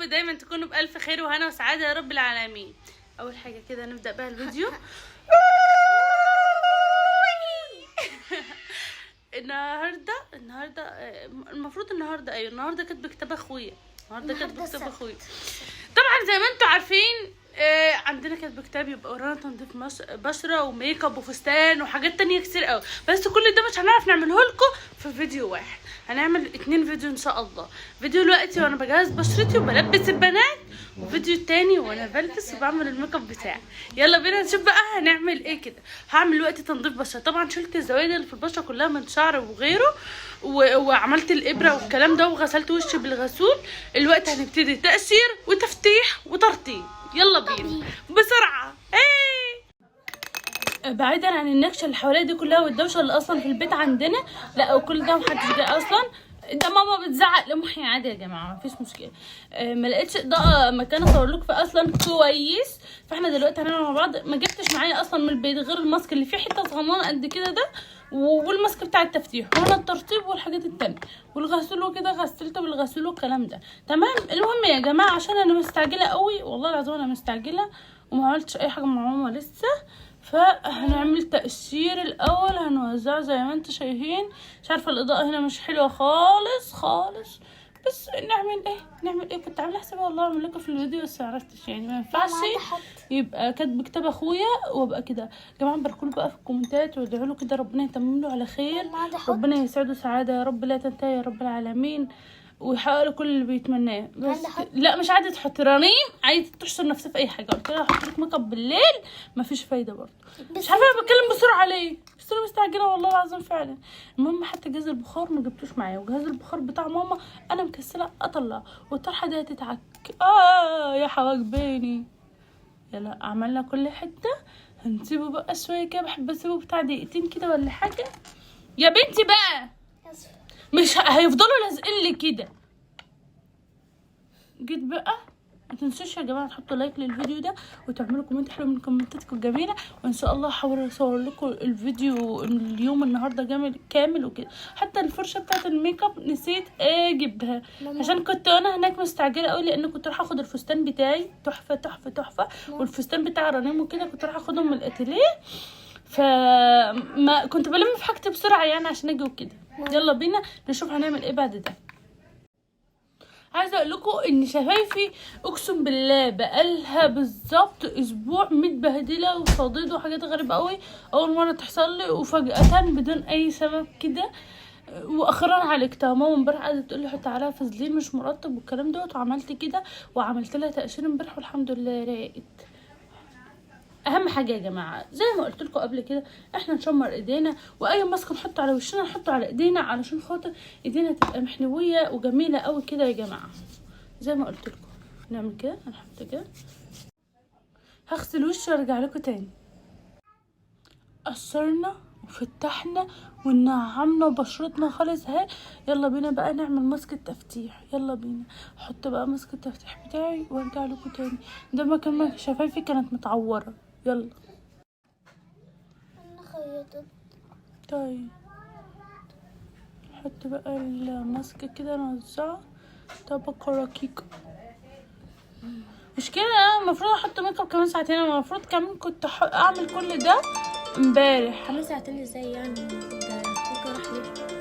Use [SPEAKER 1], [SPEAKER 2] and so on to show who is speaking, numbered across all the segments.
[SPEAKER 1] ودايما تكونوا بألف خير وهنا وسعادة يا رب العالمين. أول حاجة كده نبدأ بقى الفيديو. النهارده المفروض النهارده كاتبه كتاب اخويا. طبعا زي ما انتم عارفين عندنا كاتبه كتاب يبقى ورانا تنظيف بشره وميك اب وفستان وحاجات تانية كتير قوي، بس كل ده مش هنعرف نعمله لكم في فيديو واحد، هنعمل 2 فيديو ان شاء الله. فيديو دلوقتي وانا بجهز بشرتي وبلبس البنات، وفيديو تاني وانا بلبس وبعمل الميك اب بتاعي. يلا بينا نشوف بقى هنعمل ايه كده. هعمل دلوقتي تنظيف بشره، طبعا شلت الزوايد اللي في البشره كلها من شعر وغيره وعملت الابره والكلام ده وغسلت وشي بالغسول. الوقت هنبتدي تقشير وتفتيح وترطيب. يلا بينا بسرعه. بعيدا عن النكشه اللي حواليا دي كلها والدوشه اللي اصلا في البيت عندنا، لا وكل ده محدش جاي اصلا. ده ماما بتزعق لمحي عادي يا جماعه، مفيش مشكله. ما لقيتش اضاءه مكان اصور لكم فيه اصلا كويس، فاحنا دلوقتي هنعمل مع بعض. ما جبتش معايا اصلا من البيت غير الماسك اللي فيه حته صغننه قد كده ده، والماسك بتاع التفتيح وهنا الترطيب والحاجات التانية والغسول وكده، غسلته بالغسول والكلام ده تمام. المهم يا جماعه عشان انا مستعجله قوي، والله العظيم انا مستعجله وما عملتش اي حاجه مع ماما لسه، فهنعمل تقشير الاول. هنوزعه زي ما انتم شايفين. مش عارفه الاضاءه هنا مش حلوه خالص، بس نعمل ايه كنت عامله حسابي والله اعمل لكم في الفيديو بس معرفتش، يعني ما ينفعش يبقى كاتب كتاب اخويا وابقى كده. يا جماعه باركوا له بقى في الكومنتات وادعوا له كده ربنا يتمم له على خير، ربنا يسعده سعاده يا رب لا تنتهي يا رب العالمين، ويحقق له كل اللي بيتمناه. بس لا مش عايزه تحط رنيم، عايزه تحشر نفسها في اي حاجه. قلت لها احط لك ميك اب بالليل مفيش فايده برضه. مش عارفه انا بتكلم بسرعه ليه، بس انا مستعجله والله العظيم فعلا. المهم حتى جهاز البخار ما جبتوش معايا، وجهاز البخار بتاع ماما انا مكسله اطلع، والطرحه دي هتتعك يا حواجبيني. يلا عملنا كل حته، هنسيبه بقى شويه كده، بحب اسيبه بتاع دقيقتين كده ولا حاجه. يا بنتي بقى مش هيفضلوا لازقين لي كده. جيت بقى ما تنسوش يا جماعه تحطوا لايك للفيديو ده وتعملوا كومنت حلو من كومنتاتكم الجميله، وان شاء الله هحاول اصور لكم الفيديو اليوم النهارده جامد كامل وكده. حتى الفرشه بتاعت الميك اب نسيت اجيبها عشان كنت انا هناك مستعجله قوي، لان كنت رايحه اخد الفستان بتاعي تحفه والفستان بتاع رنيم وكده كنت رايحه اخدهم من الاتيليه، فما كنت بلم في حاجتي بسرعه يعني عشان اجي وكده. يلا بينا نشوف هنعمل ايه بعد ده. عايزه اقول لكم ان شفايفي اقسم بالله بقالها بالظبط اسبوع متبهدله وصديد وحاجات غريبه قوي، اول مره تحصل لي وفجاه بدون اي سبب كده، واخيرا عالجتها. ماما امبارح قعدت تقول لي حط عليها فازلين مش مرطب والكلام دوت، وعملت كده وعملت لها تقشير امبارح والحمد لله راقت. اهم حاجه يا جماعه زي ما قلت لكم قبل كده، احنا نشمر ايدينا، واي ماسك نحطه على وشنا نحطه على ايدينا علشان خاطر ايدينا تبقى محنويه وجميله قوي كده يا جماعه. زي ما قلت لكم نعمل كده، هنحط كده، هغسل وشي وارجع لكم تاني. قصرنا وفتحنا ونعمنا بشرتنا خالص اهي. يلا بينا بقى نعمل ماسك التفتيح. يلا بينا احط بقى ماسك التفتيح بتاعي وارجع لكم تاني. ده مكان شفايفي كانت متعوره. يلا
[SPEAKER 2] انا خيطت.
[SPEAKER 1] طيب نحط بقى الماسك كده نوزعه طبقة رقيقة. مش كده المفروض احط ميك اب كمان ساعتين، المفروض كمان كنت اعمل كل ده امبارح.
[SPEAKER 2] كمان ساعتين ازاي يعني؟ ده راح ليه؟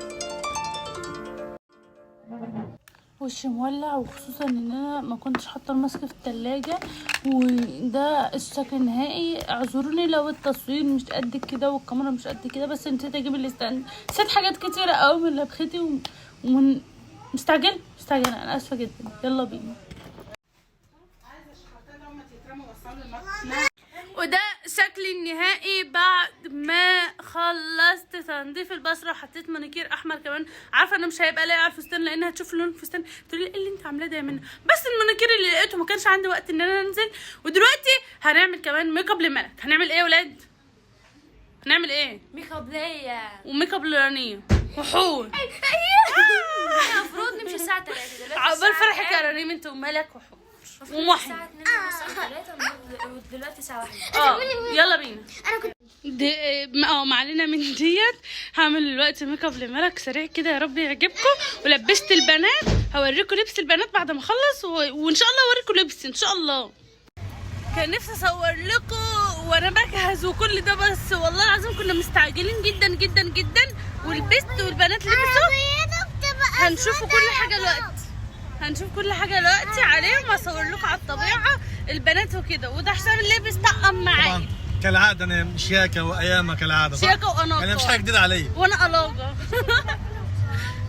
[SPEAKER 1] وشي مولع، وخصوصا ان انا ما كنتش حاطه الماسك في التلاجة، وده الشكل النهائي. اعذروني لو التصوير مش قد كده والكاميرا مش قد كده، بس نسيت اجيب الاستاند، نسيت حاجات كتيره قوي من لبختي مستعجله انا اسفه جدا. يلا بينا. وده شكل النهائي بعد ما خلصت تنظيف البشره وحطيت مانيكير احمر كمان. عارفه انا مش هيبقى لاقي على الفستان لان هتشوف لون الفستان تقول لي ايه اللي انت عاملاه ده يا منى، بس المانيكير اللي لقيته ما كانش عندي وقت ان انا انزل. ودلوقتي هنعمل كمان ميك اب لملك. هنعمل ايه يا ولاد؟ هنعمل ايه؟
[SPEAKER 2] ميك اب ليا
[SPEAKER 1] وميك اب لرانيا وحور.
[SPEAKER 2] المفروض نمشي الساعه 3 دلوقتي.
[SPEAKER 1] عقبال فرحك يا رنيم انت وملك وحور. ومحي.
[SPEAKER 2] الساعة 2:30 ودلوقتي الساعة 1.
[SPEAKER 1] يلا بينا.
[SPEAKER 2] انا كنت
[SPEAKER 1] ما علينا من ديت. هعمل دلوقتي ميك اب لملك سريع كده، يا رب يعجبكم. ولبست البنات، هوريكم لبس البنات بعد ما اخلص وان شاء الله اوريكم لبس ان شاء الله. كان نفسي اصور لكم وانا بجهز وكل ده، بس والله العظيم كنا مستعجلين جدا جدا جدا، ولبست والبنات لبسوا. هنشوف كل حاجه دلوقتي، هنشوف كل حاجه دلوقتي عليهم. هصور لكم على الطبيعه البنات وكده. وده حسام اللبس طقم معايا
[SPEAKER 3] كالعاده. انا شياكه وايامها كالعاده، صح؟
[SPEAKER 1] شياكه واناقه.
[SPEAKER 3] انا مش حاجه جديده عليا.
[SPEAKER 1] وانا الاقه.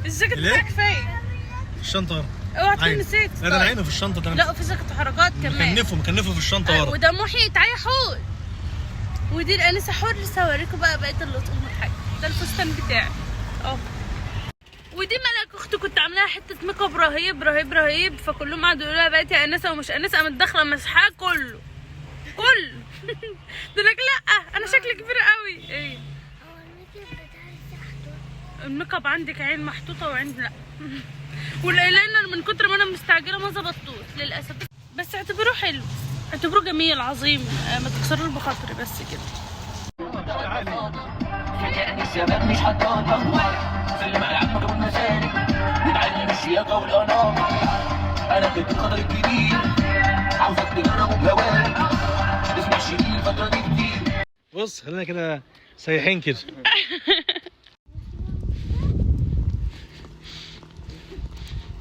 [SPEAKER 1] الجاكيت بتاعك كفايه.
[SPEAKER 3] الشنطه ورا.
[SPEAKER 1] اوعى تكون نسيت.
[SPEAKER 3] لا ده انا عينه في الشنطه ده.
[SPEAKER 1] لا، وفي جاكيت حركات كمان.
[SPEAKER 3] مكنفه في الشنطه ورا.
[SPEAKER 1] وده محي. تعالي حور. ودي الانسه حور. لسه هوريكم بقى بقيه اللطوم والحاجه. ده الفستان بتاعي اهو. ودي ملك اختي، كنت عاملاها حته ميك اب رهيب رهيب رهيب، فكلهم قعدوا يقولوا لها بقيتي انسه ومش انسه. قامت داخله مسحاه كله. قلت لك لا انا شكلي كبير قوي. ايه الميك اب عندك عين محطوطه وعين لا. والايلاينر من كتر ما انا مستعجله ما ظبطتوش للاسف، بس اعتبروه حلو، اعتبروه جميل عظيم. ما تكسروش بخاطري بس كده.
[SPEAKER 4] الشباب مش حطان اخوات، سلم على عمك والمسالك، نتعلم الشياكه والاناقه. انا كنت الخضر الكبير، عاوزك تجربه بهواك، اسمع الشرير الفتره دي كتير.
[SPEAKER 3] بص خلينا كده سايحين كده.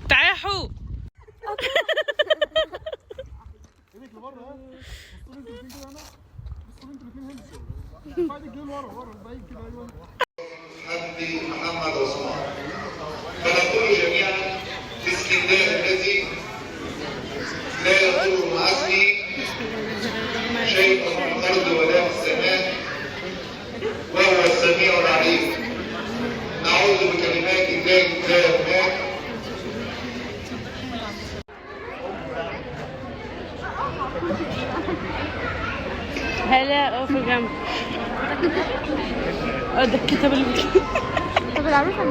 [SPEAKER 1] تعالى يا حو.
[SPEAKER 5] حمدي محمد عثمان. فنقول جميعا بسم الله الذي لا يضر مع اسمه شيء في الارض ولا في السماء وهو السميع العليم. نعوذ بكلمات الله التامات.
[SPEAKER 1] هلا اقف جنب. ده الكتاب اللي
[SPEAKER 2] طب العروسة